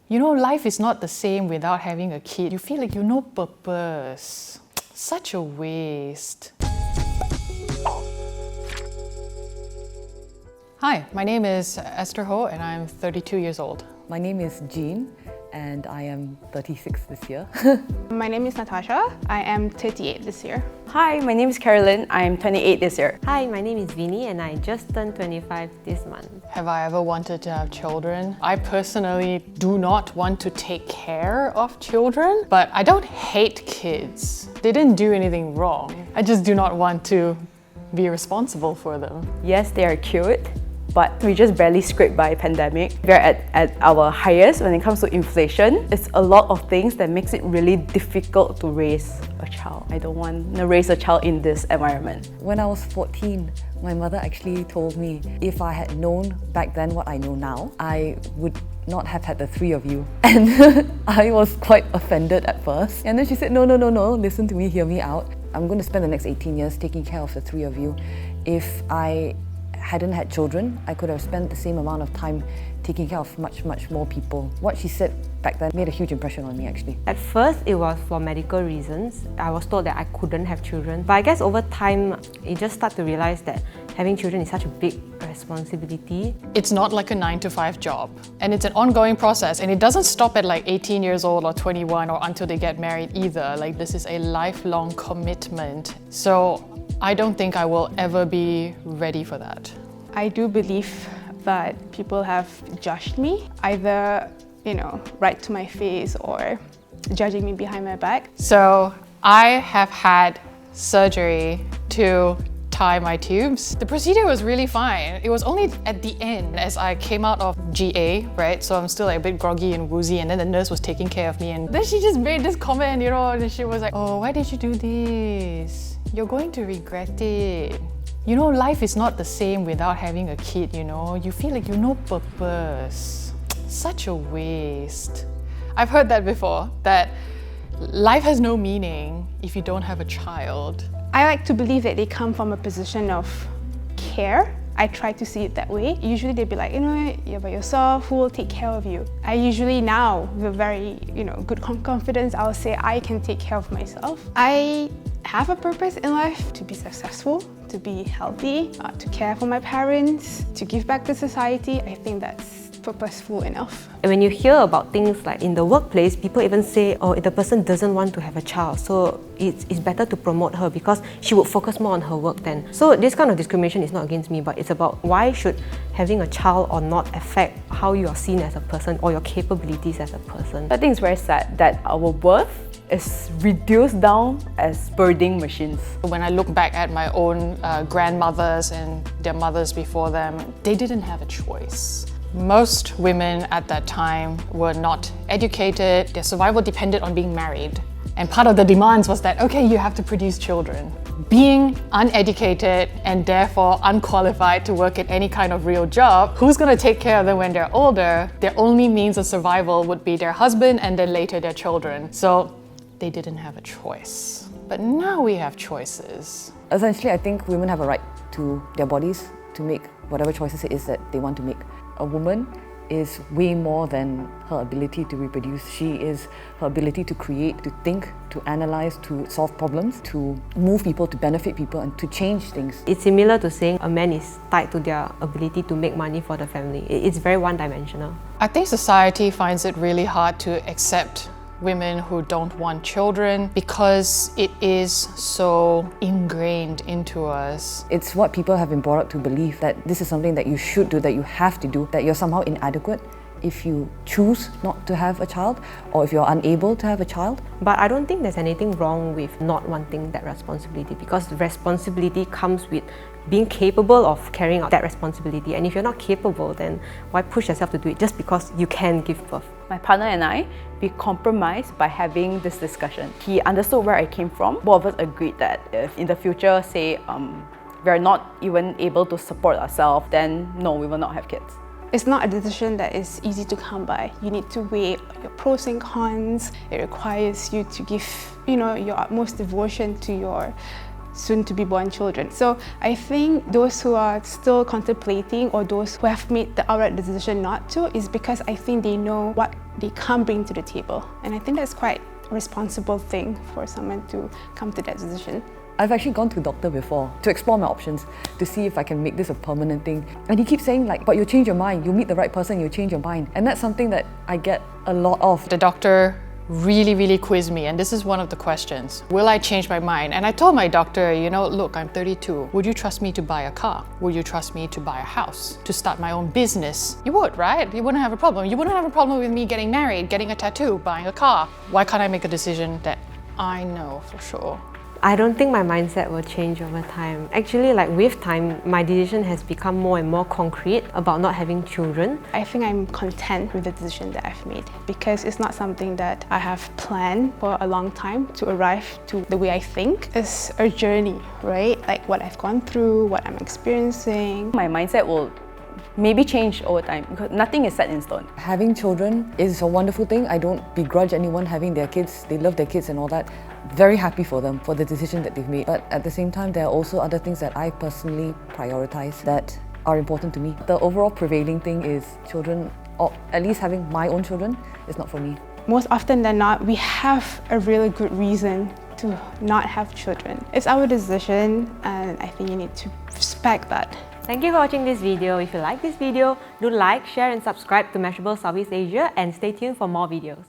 You know, life is not the same without having a kid. You feel like you no purpose. Such a waste. Hi, my name is Esther Ho and I'm 32 years old. My name is Jean and I am 36 this year. My name is Natasha. I am 38 this year. Hi, my name is Carolyn. I'm 28 this year. Hi, my name is Vinny and I just turned 25 this month. Have I ever wanted to have children? I personally do not want to take care of children, but I don't hate kids. They didn't do anything wrong. I just do not want to be responsible for them. Yes, they are cute, but we just barely scraped by pandemic. We're at our highest when it comes to inflation. It's a lot of things that makes it really difficult to raise a child. I don't want to raise a child in this environment. When I was 14, my mother actually told me if I had known back then what I know now, I would not have had the three of you. And I was quite offended at first. And then she said, no, listen to me, hear me out. I'm going to spend the next 18 years taking care of the three of you. If I hadn't had children, I could have spent the same amount of time taking care of much more people. What she said back then made a huge impression on me actually. At first, it was for medical reasons. I was told that I couldn't have children. But I guess over time, you just start to realize that having children is such a big responsibility. It's not like a 9-to-5 job, and it's an ongoing process, and it doesn't stop at like 18 years old or 21 or until they get married either. Like, this is a lifelong commitment. So I don't think I will ever be ready for that. I do believe that people have judged me, either, right to my face or judging me behind my back. So I have had surgery to tie my tubes. The procedure was really fine. It was only at the end as I came out of GA, right? So I'm still like a bit groggy and woozy, and then the nurse was taking care of me, and then she just made this comment, and she was like, oh, why did you do this? You're going to regret it. You know, life is not the same without having a kid, You feel like you no purpose. Such a waste. I've heard that before, that life has no meaning if you don't have a child. I like to believe that they come from a position of care. I try to see it that way. Usually they'd be like, you're by yourself, who will take care of you? I usually now, with very, good confidence, I'll say I can take care of myself. I have a purpose in life to be successful, to be healthy, to care for my parents, to give back to society. I think that's purposeful enough. And when you hear about things like in the workplace, people even say, oh, if the person doesn't want to have a child, so it's better to promote her because she would focus more on her work then. So this kind of discrimination is not against me, but it's about why should having a child or not affect how you are seen as a person or your capabilities as a person. I think it's very sad that our worth is reduced down as birding machines. When I look back at my own grandmothers and their mothers before them, they didn't have a choice. Most women at that time were not educated. Their survival depended on being married. And part of the demands was that, okay, you have to produce children. Being uneducated and therefore unqualified to work at any kind of real job, who's going to take care of them when they're older? Their only means of survival would be their husband and then later their children. So they didn't have a choice. But now we have choices. Essentially, I think women have a right to their bodies to make whatever choices it is that they want to make. A woman is way more than her ability to reproduce. She is her ability to create, to think, to analyze, to solve problems, to move people, to benefit people, and to change things. It's similar to saying a man is tied to their ability to make money for the family. It's very one-dimensional. I think society finds it really hard to accept women who don't want children because it is so ingrained into us. It's what people have been brought up to believe, that this is something that you should do, that you have to do, that you're somehow inadequate if you choose not to have a child or if you're unable to have a child. But I don't think there's anything wrong with not wanting that responsibility, because responsibility comes with being capable of carrying out that responsibility. And if you're not capable, then why push yourself to do it just because you can give birth? My partner and I, we compromised by having this discussion. He understood where I came from. Both of us agreed that if in the future, say, we're not even able to support ourselves, then no, we will not have kids. It's not a decision that is easy to come by. You need to weigh your pros and cons. It requires you to give, your utmost devotion to your soon to be born children. So I think those who are still contemplating or those who have made the outright decision not to is because I think they know what they can't bring to the table. And I think that's quite a responsible thing for someone to come to that decision. I've actually gone to a doctor before to explore my options, to see if I can make this a permanent thing. And he keeps saying like, but you'll change your mind, you'll meet the right person, you'll change your mind. And that's something that I get a lot of. The doctor really quizzed me, and this is one of the questions. Will I change my mind? And I told my doctor, you know, look, I'm 32. Would you trust me to buy a car? Would you trust me to buy a house? To start my own business? You would, right? You wouldn't have a problem. You wouldn't have a problem with me getting married, getting a tattoo, buying a car. Why can't I make a decision that I know for sure? I don't think my mindset will change over time. Actually, like with time, my decision has become more and more concrete about not having children. I think I'm content with the decision that I've made because it's not something that I have planned for a long time to arrive to the way I think. It's a journey, right? Like what I've gone through, what I'm experiencing. My mindset will maybe change over time because nothing is set in stone. Having children is a wonderful thing. I don't begrudge anyone having their kids. They love their kids and all that. Very happy for them, for the decision that they've made. But at the same time, there are also other things that I personally prioritize that are important to me. The overall prevailing thing is children, or at least having my own children, is not for me. Most often than not, we have a really good reason to not have children. It's our decision, and I think you need to respect that. Thank you for watching this video. If you like this video, do like, share and subscribe to Mashable Southeast Asia and stay tuned for more videos.